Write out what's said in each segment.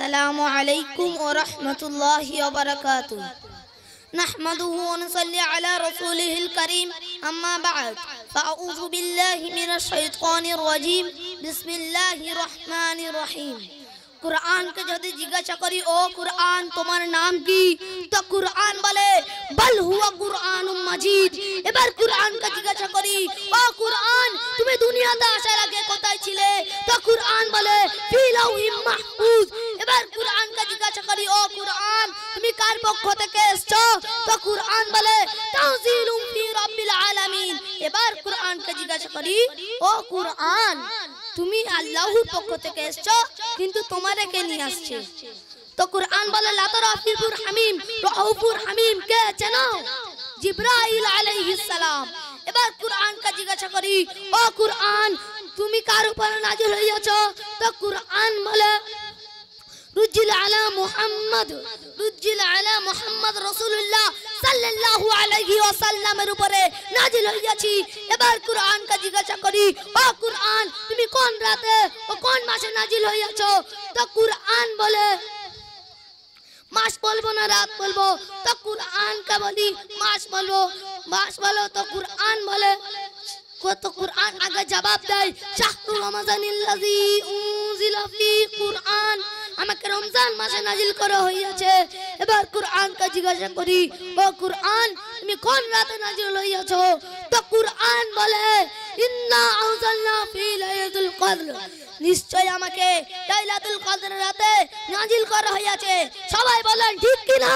अस्सलामु अलैकुम व रहमतुल्लाहि व बरकातुहू नहमदुहु व नुसल्ली अला रसूलिहिल करीम अम्मा बअद फ़अऊज़ु बिल्लाहि मिनश शैतानिर रजीम बिस्मिल्लाहिर रहमानिर रहीम। कुरान के जदि जिज्ञासा करी ओ कुरान तुम्हार नाम की तो कुरान बोले बल हुआ कुरानुम मजीद। এবার কুরআন কে জিজ্ঞাসা করি ও কুরআন তুমি দুনিয়াতে আসার আগে কোথায় ছিলে তো কুরআন বলে ফি লাউহিম মাহফুজ। এবার কুরআন কে জিজ্ঞাসা করি ও কুরআন তুমি কার পক্ষ থেকে এসেছো তো কুরআন বলে তানজিলুম ফি রাব্বিল আলামিন। এবার কুরআন কে জিজ্ঞাসা করি ও কুরআন তুমি আল্লাহর পক্ষ থেকে এসেছো কিন্তু তোমারে কে নিয়ে আসছে তো কুরআন বলে লা তারাফির হামিম রাউফুর হামিম কে চেনো জিবরাইল আলাইহিস সালাম। এবার কুরআন কা জিজ্ঞাসা করি ও কুরআন তুমি কার উপর নাযিল হইয়াছো তো কুরআন বলে রুজিল আলা মুহাম্মদ রাসূলুল্লাহ সাল্লাল্লাহু আলাইহি ওয়াসাল্লামের উপরে নাযিল হইয়াছি। এবার কুরআন কা জিজ্ঞাসা করি ও কুরআন তুমি কোন রাতে ও কোন মাসে নাযিল হইয়াছো তো কুরআন বলে মাস বলবো না রাত বলবো তো কুরআন কা বলি মাস বলো তো কুরআন বলে কত কুরআন আগে জবাব দেয় শাহরু রমাজানিল্লাযী উনজিলা ফি কুরআন আমাকে রমজান মাসে নাযিল করা হইয়াছে। এবার কুরআন কা জিজ্ঞাসা করি ও কুরআন তুমি কোন রাতে নাযিল হইয়াছো তো কুরআন বলে ইন্না আনজালনা ফি লাইলাতুল কদর নিশ্চয় আমাকে লাইলাতুল কদর রাতে নাযিল করা হইয়াছে। সবাই বলেন ঠিক কি না?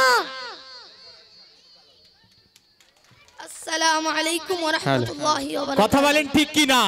আসসালামু আলাইকুম ওয়া রাহমাতুল্লাহি ওয়া বারাকাতুহু। কথা বলেন ঠিক কি না?